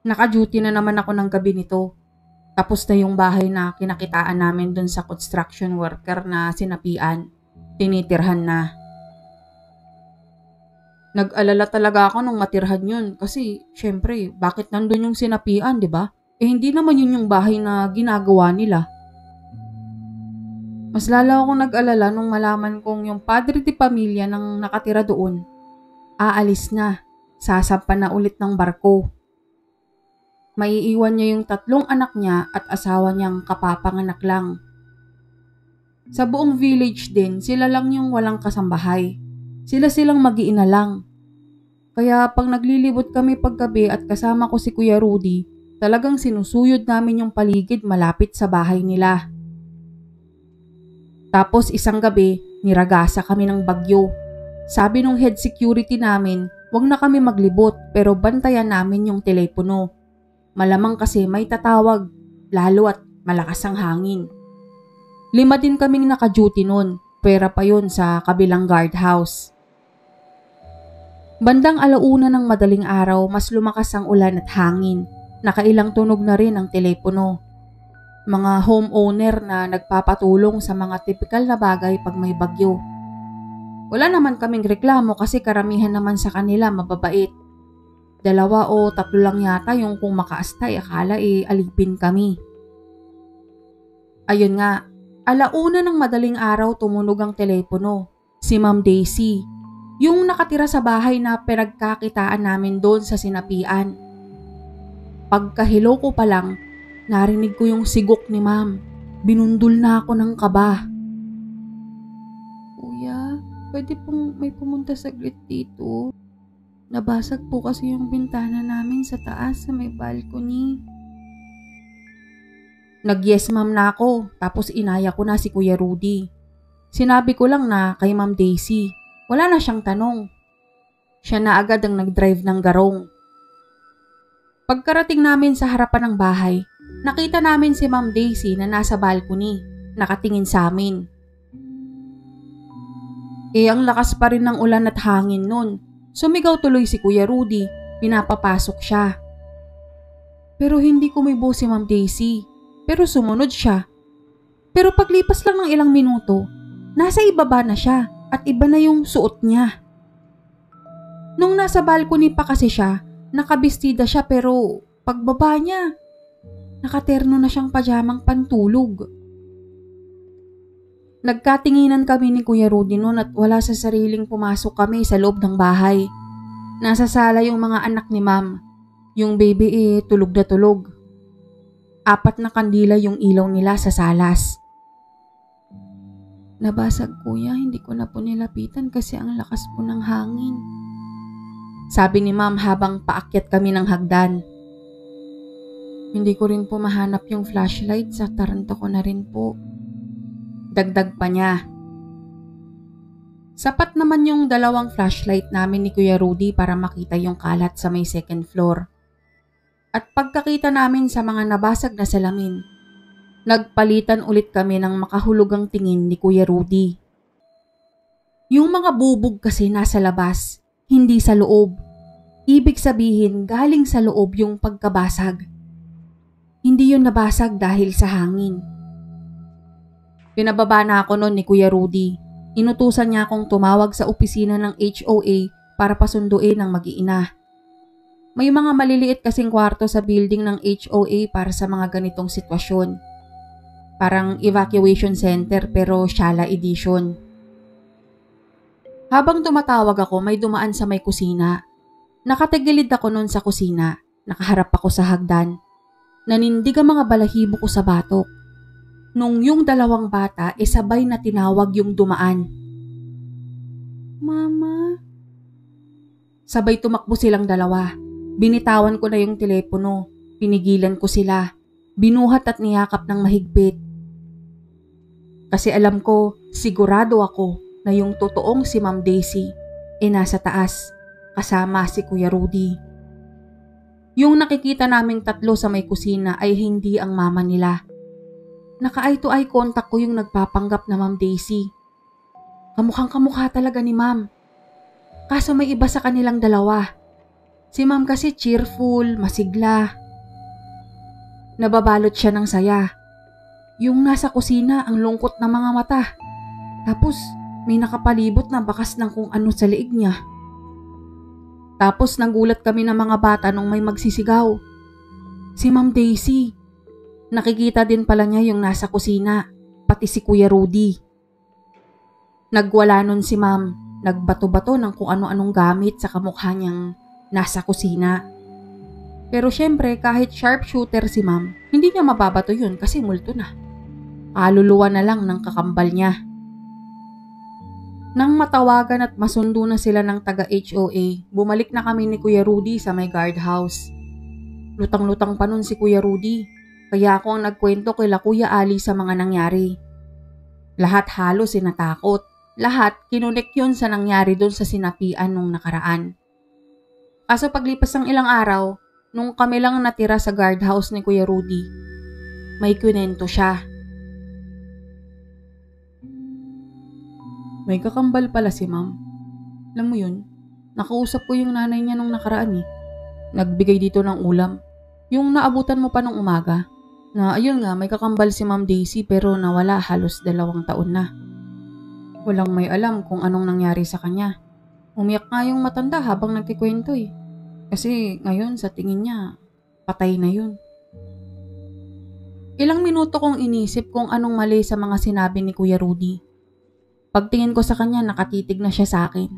Naka-duty na naman ako ng gabi nito. Tapos na yung bahay na kinakitaan namin dun sa construction worker na sinapian. Tinitirhan na. Nag-alala talaga ako nung matirhan yun kasi syempre bakit nandun yung sinapian, 'di ba? Hindi naman yun yung bahay na ginagawa nila. Mas lalo akong nag-alala nung malaman kong yung padre de pamilya ng nakatira doon, aalis na, sasampan na ulit ng barko. Maiiwan niya yung 3 anak niya at asawa niyang kapapanganak lang. Sa buong village din, sila lang yung walang kasambahay. Sila-silang mag-iina lang. Kaya pag naglilibot kami paggabi at kasama ko si Kuya Rudy, talagang sinusuyod namin yung paligid malapit sa bahay nila. Tapos isang gabi, niragasa kami ng bagyo. Sabi nung head security namin, wag na kami maglibot pero bantayan namin yung telepono. Malamang kasi may tatawag, lalo at malakas ang hangin. 5 din kaming naka-duty nun, pera pa yun sa kabilang guardhouse. Bandang 1:00 ng madaling araw, mas lumakas ang ulan at hangin. Nakailang tunog na rin ang telepono. Mga homeowner na nagpapatulong sa mga tipikal na bagay pag may bagyo. Wala naman kaming reklamo kasi karamihan naman sa kanila mababait. 2 o 3 lang yata yung kung makaastay akala alipin kami. Ayun nga, 1:00 ng madaling araw tumunog ang telepono. Si Ma'am Daisy, yung nakatira sa bahay na pinagkakitaan namin doon sa sinapian. Pagkahilo ko pa lang, narinig ko yung sigok ni Ma'am. Binundol na ako ng kaba. Kuya, pwede pong may pumunta saglit dito. Nabasag po kasi yung bintana namin sa taas sa may balcony. Nag-yes ma'am na ako, tapos inaya ko na si Kuya Rudy. Sinabi ko lang na kay Ma'am Daisy, wala na siyang tanong. Siya na agad ang nag-drive ng garong. Pagkarating namin sa harapan ng bahay, nakita namin si Ma'am Daisy na nasa balcony, nakatingin sa amin. Ang lakas pa rin ng ulan at hangin nun. Sumigaw tuloy si Kuya Rudy, pinapapasok siya. Pero hindi kumibo si Ma'am Daisy, pero sumunod siya. Pero paglipas lang ng ilang minuto, nasa ibaba na siya at iba na yung suot niya. Nung nasa balcony pa kasi siya, nakabistida siya pero pagbaba niya, nakaterno na siyang pajamang pantulog. Nagkatinginan kami ni Kuya Rudy noon at wala sa sariling pumasok kami sa loob ng bahay. Nasa sala yung mga anak ni Ma'am. Yung baby tulog na tulog. 4 na kandila yung ilaw nila sa salas. Nabasag kuya, hindi ko na po nilapitan kasi ang lakas po ng hangin. Sabi ni Ma'am habang paakyat kami ng hagdan. Hindi ko rin po mahanap yung flashlight, sa taranta ko na rin po. Dagdag pa niya. Sapat naman yung 2 flashlight namin ni Kuya Rudy para makita yung kalat sa may 2nd floor. At pagkakita namin sa mga nabasag na salamin, nagpalitan ulit kami ng makahulugang tingin ni Kuya Rudy. Yung mga bubog kasi nasa labas, hindi sa loob. Ibig sabihin galing sa loob yung pagkabasag. Hindi yun nabasag dahil sa hangin. Pinababa na ako noon ni Kuya Rudy. Inutusan niya akong tumawag sa opisina ng HOA para pasunduin ang mag-iina. May mga maliliit kasing kwarto sa building ng HOA para sa mga ganitong sitwasyon. Parang evacuation center pero Shala edition. Habang tumatawag ako, may dumaan sa may kusina. Nakatagilid ako noon sa kusina. Nakaharap ako sa hagdan. Nanindig ang mga balahibo ko sa batok. Nung yung 2 bata, sabay na tinawag yung dumaan. Mama? Sabay tumakbo silang 2. Binitawan ko na yung telepono. Pinigilan ko sila. Binuhat at niyakap ng mahigpit. Kasi alam ko, sigurado ako na yung totoong si Ma'am Daisy nasa taas kasama si Kuya Rudy. Yung nakikita naming 3 sa may kusina ay hindi ang mama nila. Naka-eye to eye contact ko yung nagpapanggap na Ma'am Daisy. Kamukhang kamukha talaga ni Ma'am. Kaso may iba sa kanilang 2. Si ma'am kasi cheerful, masigla. Nababalot siya ng saya. Yung nasa kusina ang lungkot ng mga mata. Tapos may nakapalibot na bakas ng kung ano sa liig niya. Tapos nagulat kami ng mga bata nung may magsisigaw. Si Ma'am Daisy. Nakikita din pala niya yung nasa kusina, pati si Kuya Rudy. Nagwala nun si Ma'am. Nagbato-bato ng kung ano-anong gamit sa kamukha niyang nasa kusina. Pero syempre kahit sharpshooter si Ma'am, hindi niya mababato yun kasi multo na. Kaluluwa na lang ng kakambal niya. Nang matawagan at masundo na sila ng taga-HOA, bumalik na kami ni Kuya Rudy sa may guardhouse. Lutang-lutang pa nun si Kuya Rudy, kaya ako ang nagkwento kila Kuya Ali sa mga nangyari. Lahat halos natakot. Lahat kinunik yun sa nangyari doon sa sinapian nung nakaraan. Kaso paglipas ng ilang araw, nung kami lang natira sa guardhouse ni Kuya Rudy, may kwento siya. May kakambal pala si Ma'am. Alam mo yun, nakausap ko yung nanay niya nung nakaraan eh. Nagbigay dito ng ulam. Yung naabutan mo pa nung umaga. Na ayun nga, may kakambal si Ma'am Daisy pero nawala halos 2 taon na. Walang may alam kung anong nangyari sa kanya. Umiyak nga yung matanda habang nagkikwento eh. Kasi ngayon sa tingin niya, patay na yun. Ilang minuto kong inisip kung anong mali sa mga sinabi ni Kuya Rudy. Pagtingin ko sa kanya, nakatitig na siya sa akin.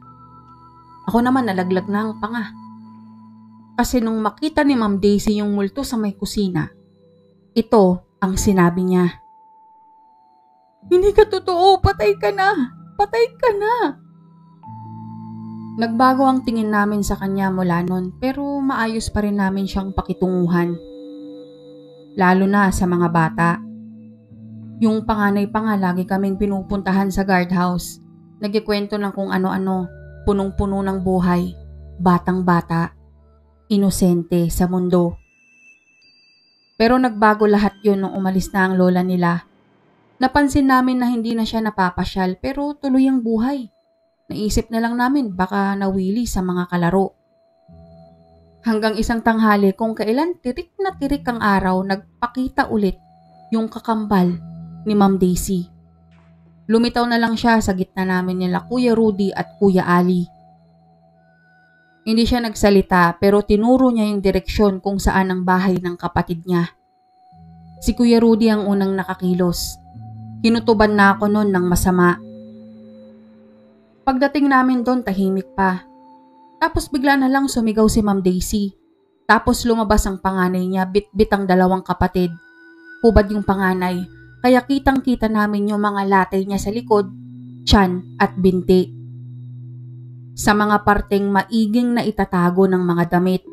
Ako naman nalaglag na ang panga. Kasi nung makita ni Ma'am Daisy yung multo sa may kusina, ito ang sinabi niya. Hindi ka totoo, patay ka na! Patay ka na! Nagbago ang tingin namin sa kanya mula nun pero maayos pa rin namin siyang pakitunguhan. Lalo na sa mga bata. Yung panganay pa nga lagi kaming pinupuntahan sa guardhouse. Nagkikwento ng kung ano-ano, punong-puno ng buhay, batang-bata, inosente sa mundo. Pero nagbago lahat yun nung umalis na ang lola nila. Napansin namin na hindi na siya napapasyal pero tuloy ang buhay. Naisip na lang namin baka nawili sa mga kalaro. Hanggang isang tanghali kung kailan tirik na tirik ang araw, nagpakita ulit yung kakambal ni Ma'am Daisy. Lumitaw na lang siya sa gitna namin nila Kuya Rudy at Kuya Ali. Hindi siya nagsalita pero tinuro niya yung direksyon kung saan ang bahay ng kapatid niya. Si Kuya Rudy ang unang nakakilos. Kinutuban na ako noon ng masama. Pagdating namin doon, tahimik pa. Tapos bigla na lang sumigaw si Ma'am Daisy. Tapos lumabas ang panganay niya, bit-bit ang 2 kapatid. Hubad yung panganay, kaya kitang-kita namin yung mga latay niya sa likod, tiyan at binti. Sa mga parteng maiging na itatago ng mga damit.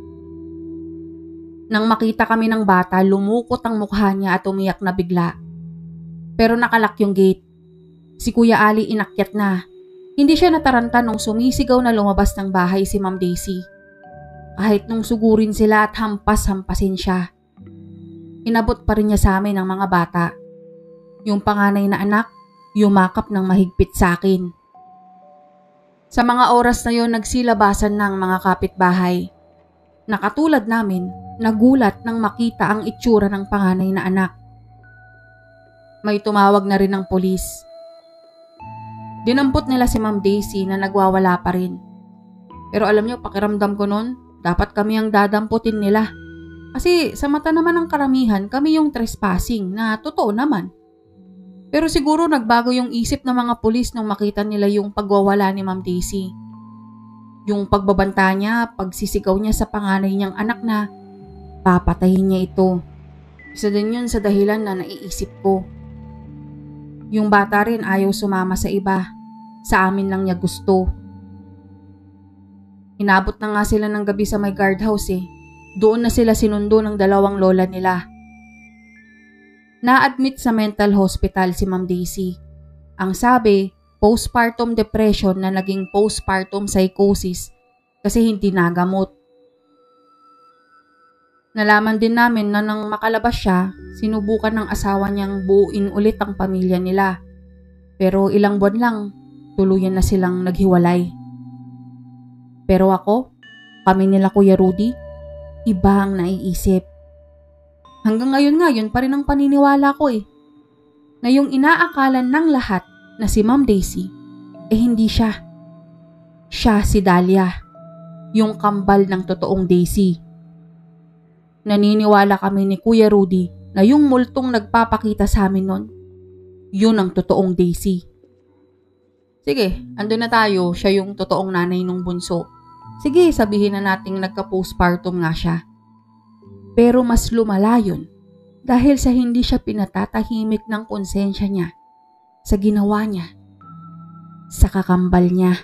Nang makita kami ng bata, lumukot ang mukha niya at umiyak na bigla. Pero nakalak yung gate. Si Kuya Ali inakyat na. Hindi siya nataranta nung sumisigaw na lumabas ng bahay si Ma'am Daisy. Kahit nung sugurin sila at hampas-hampasin siya. Inabot pa rin niya sa amin ang mga bata. Yung panganay na anak, yumakap ng mahigpit sa akin. Sa mga oras na yon, nagsilabasan ng mga kapitbahay. Nakatulad namin, nagulat nang makita ang itsura ng panganay na anak. May tumawag na rin ng pulis. Dinampot nila si Ma'am Daisy na nagwawala pa rin. Pero alam niyo, pakiramdam ko noon, dapat kami ang dadamputin nila. Kasi sa mata naman ng karamihan, kami yung trespassing na totoo naman. Pero siguro nagbago yung isip ng mga pulis nung makita nila yung pagwawala ni Ma'am Daisy. Yung pagbabanta niya, pagsisigaw niya sa panganay niyang anak na papatayin niya ito. Isa din yun sa dahilan na naiisip ko. Yung bata rin ayaw sumama sa iba. Sa amin lang niya gusto. Inabot na nga sila ng gabi sa may guardhouse eh. Doon na sila sinundo ng 2 lola nila. Na-admit sa mental hospital si Ma'am Daisy. Ang sabi, postpartum depression na naging postpartum psychosis kasi hindi nagamot. Nalaman din namin na nang makalabas siya, sinubukan ng asawa niyang buuin ulit ang pamilya nila. Pero ilang buwan lang, tuluyan na silang naghiwalay. Pero ako, kami nila Kuya Rudy, iba ang naiisip. Hanggang ngayon pa rin ang paniniwala ko na yung inaakalan ng lahat na si Ma'am Daisy, hindi siya. Siya si Dahlia, yung kambal ng totoong Daisy. Naniniwala kami ni Kuya Rudy na yung multong nagpapakita sa amin nun, yun ang totoong Daisy. Sige, andun na tayo, siya yung totoong nanay nung bunso. Sige, sabihin na nating nagka-postpartum nga siya. Pero mas lumala yun dahil sa hindi siya pinatatahimik ng konsensya niya sa ginawa niya sa kakambal niya.